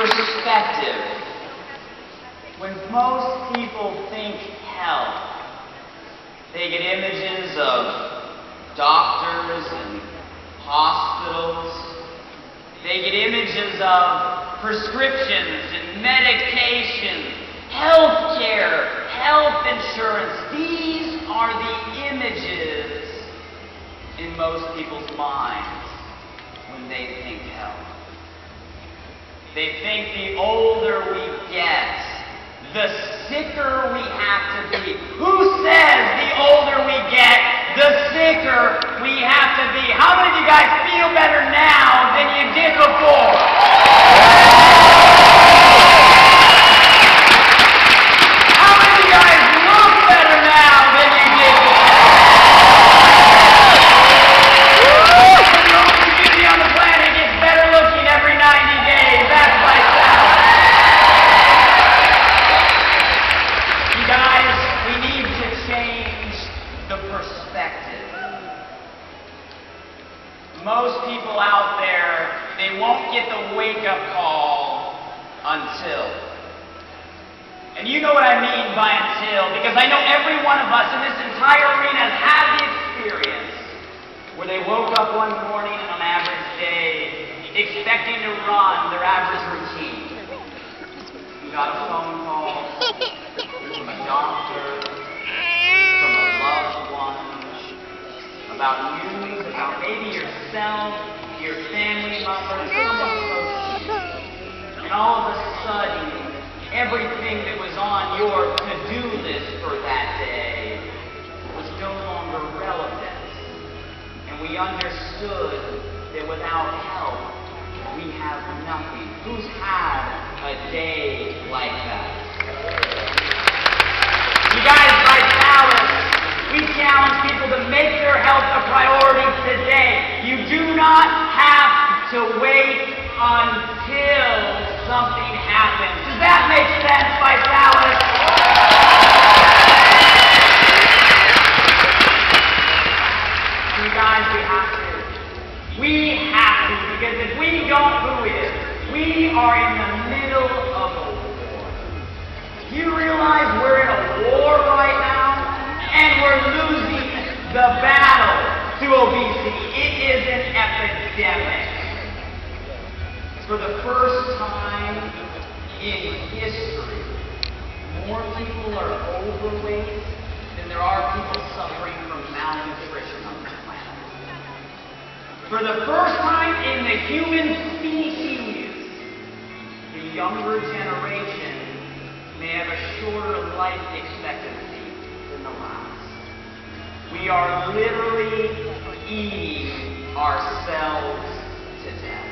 perspective. When most people think hell, they get images of doctors and hospitals. They get images of prescriptions and medications, health care, health insurance. These are the images in most people's minds when they think hell. They think the older we get, the sicker we have to be. Who says the older we get, the sicker we have to be? How many of you guys feel better now than you did before? How many of you guys look better now than you did before? The only beauty on the planet gets better looking every 90 days. That's myself. You guys, we need to change the perspective. Most people out there, they won't get the wake-up call until. And you know what I mean by until, because I know every one of us in this entire arena has had the experience where they woke up one morning on an average day expecting to run their average routine. You got a phone call from a doctor, from a loved one, about news, about maybe yourself, your family member, someone close to you. And all of a sudden, everything that was on your to-do list for that day was no longer relevant. And we understood that without help, we have nothing. Who's had a day like that? You guys, by Mallen, we challenge people to make their health a priority today. You do not have to wait until something happens. Does that make sense, by Mallen? You guys, we have to. We have to, because if we don't, who is? We are in the middle of a war. You realize we're in a war right now, and we're losing the battle to obesity. It is an epidemic. For the first time in history, more people are overweight than there are people suffering from malnutrition on the planet. For the first time in the human species, the younger generation may have a shorter life expectancy than the last. We are literally eating ourselves to death.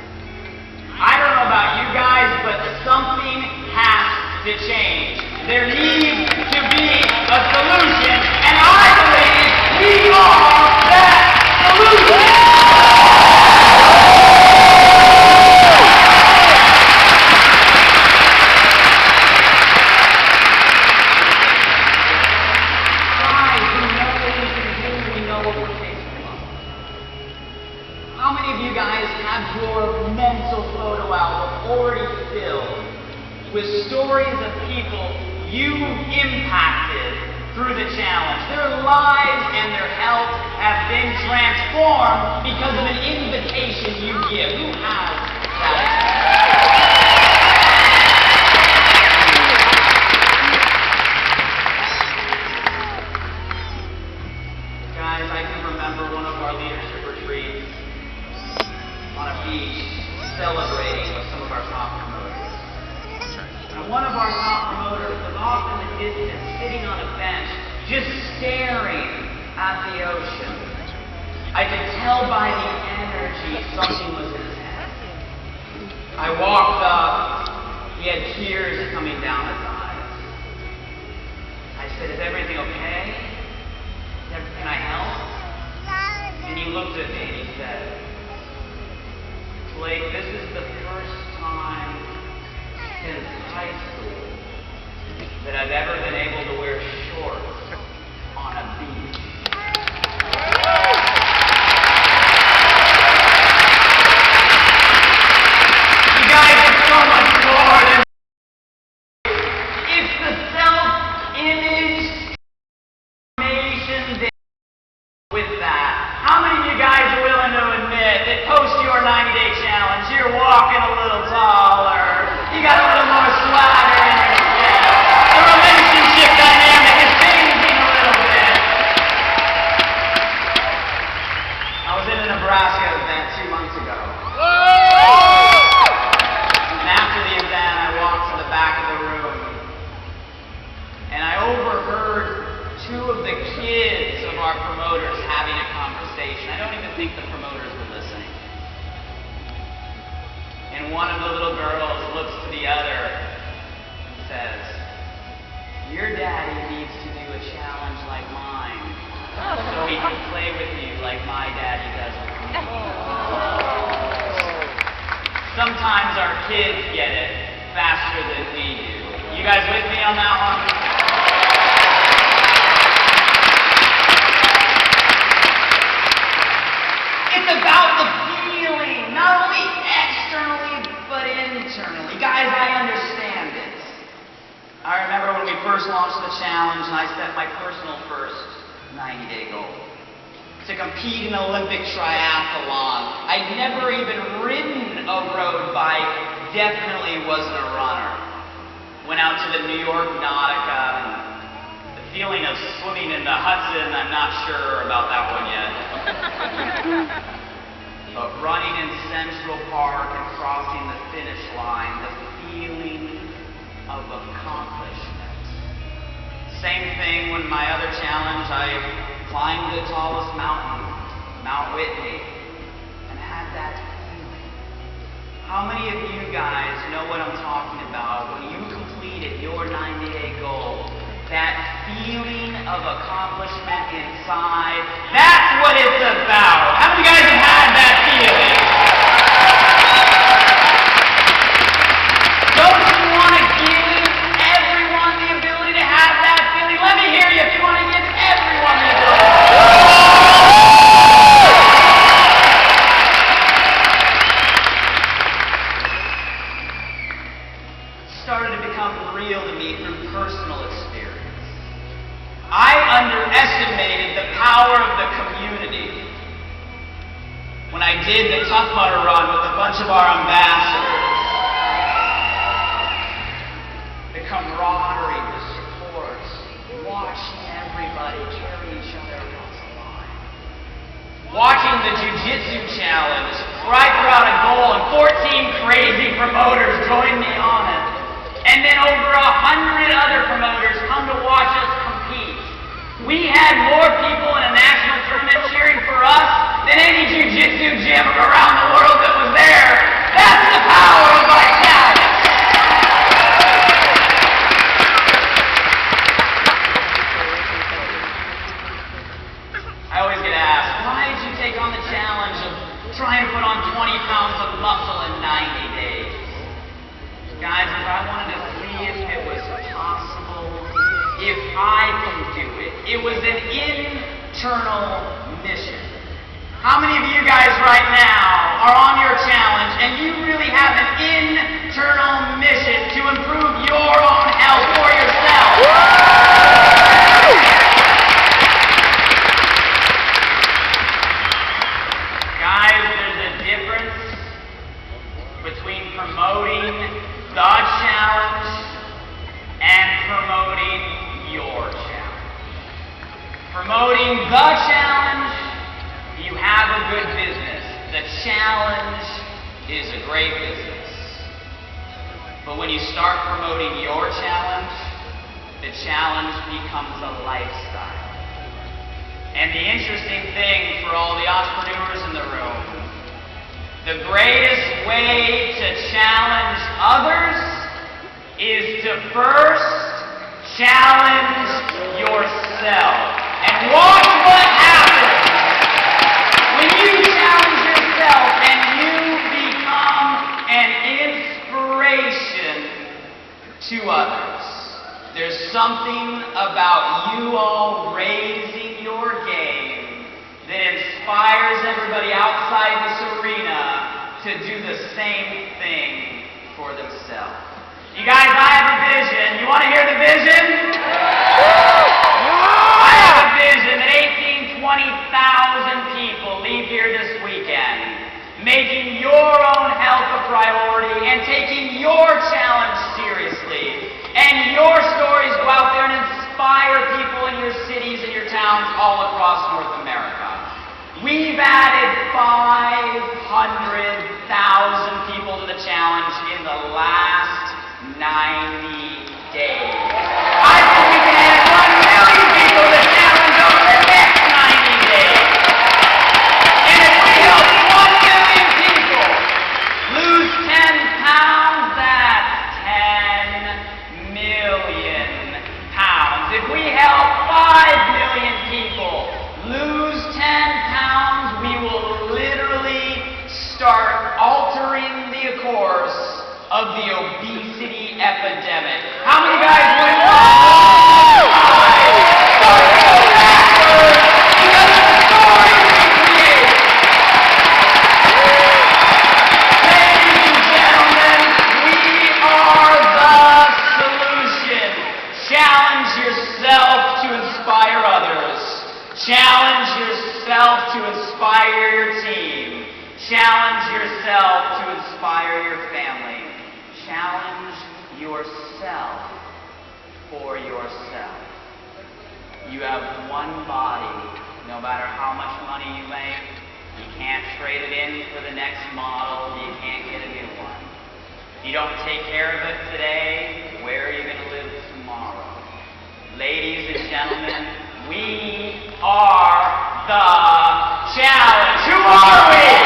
I don't know about you guys, but something has to change. There needs to be a solution, and I believe we are that solution. Guys, we know what we can do, we know what we're capable of. How many of you guys have your mental photo album already filled with stories of people you impacted through the challenge? Their lives and their health have been transformed because of an invitation you give. Who has that? Guys, I can remember one of our leadership retreats on a beach celebrating with some of our top promoters. And one of our top promoters was off in the distance, sitting on a bench, just staring at the ocean. I could tell by the energy something was in his head. I walked up, he had tears coming down his eyes. I said, "Is everything okay? Can I help?" And he looked at me and he said, "Blake, this is the first time since high school that I've ever been able to wear shorts on a beach." You guys are so much more of the little girls looks to the other and says, "Your daddy needs to do a challenge like mine so he can play with you like my daddy does with me." Sometimes our kids get it faster than we do. You guys with me on that one? It's about the feeling, not only externally, but internally. Guys, I understand it. I remember when we first launched the challenge and I set my personal first 90-day goal to compete in an Olympic triathlon. I'd never even ridden a road bike, definitely wasn't a runner. Went out to the New York Nautica, and the feeling of swimming in the Hudson, I'm not sure about that one yet. But running in Central Park and crossing the finish line, the feeling of accomplishment. Same thing when my other challenge, I climbed the tallest mountain, Mount Whitney, and had that feeling. How many of you guys know what I'm talking about when you completed your 90-day goal? That feeling of accomplishment inside, that's what it's about. How many of you guys have had that feeling? Don't you want to give everyone the ability to have that feeling? Let me hear you if you want to give everyone the ability. Started to become real to me through personal experience. I underestimated the power of the community when I did the Tough Mudder Run with a bunch of our ambassadors. The camaraderie, the support, watching everybody carry each other across the line. Watching the Jiu-Jitsu Challenge, where I threw out a goal and 14 crazy promoters joined me on it. And then over 100 other promoters come to watch us compete. We had more people in a national tournament cheering for us than any jiu-jitsu gym around the world that was there. That's the power of vitality. I always get asked, why did you take on the challenge of trying to put on 20 pounds of muscle in 90 days? Guys, if I wanted to see if it was possible, if I can do it, it was an internal mission. How many of you guys right now are on your challenge and you really have an internal mission to improve your own health for yourself? Guys, there's a difference between promoting the challenge and promoting your challenge. Promoting the challenge, you have a good business. The challenge is a great business. But when you start promoting your challenge, the challenge becomes a lifestyle. And the interesting thing for all the entrepreneurs in the room, the greatest way to challenge others is to first challenge yourself. And watch what happens when you challenge yourself and you become an inspiration to others. There's something about you all raising your game that inspires everybody outside this arena to do the same thing for themselves. You guys, I have a vision. You want to hear the vision? I have a vision that 18,000, 20,000 people leave here this weekend, making your own health a priority and taking your challenge seriously. And your stories go out there and inspire people in your cities and your towns all across North America. We've added 500,000 people to the challenge in the last 90 days. I think we can add 1 million people to the challenge over the next 90 days. And if we help 1 million people lose 10 pounds, of the obesity epidemic. How many guys went wrong? Because of the story we create. Ladies and gentlemen, we are the solution. Challenge yourself to inspire others. Challenge yourself to inspire your team. Challenge yourself to inspire your family. Challenge yourself for yourself. You have one body. No matter how much money you make, you can't trade it in for the next model. You can't get a new one. If you don't take care of it today, where are you going to live tomorrow? Ladies and gentlemen, we are the challenge. Who are we?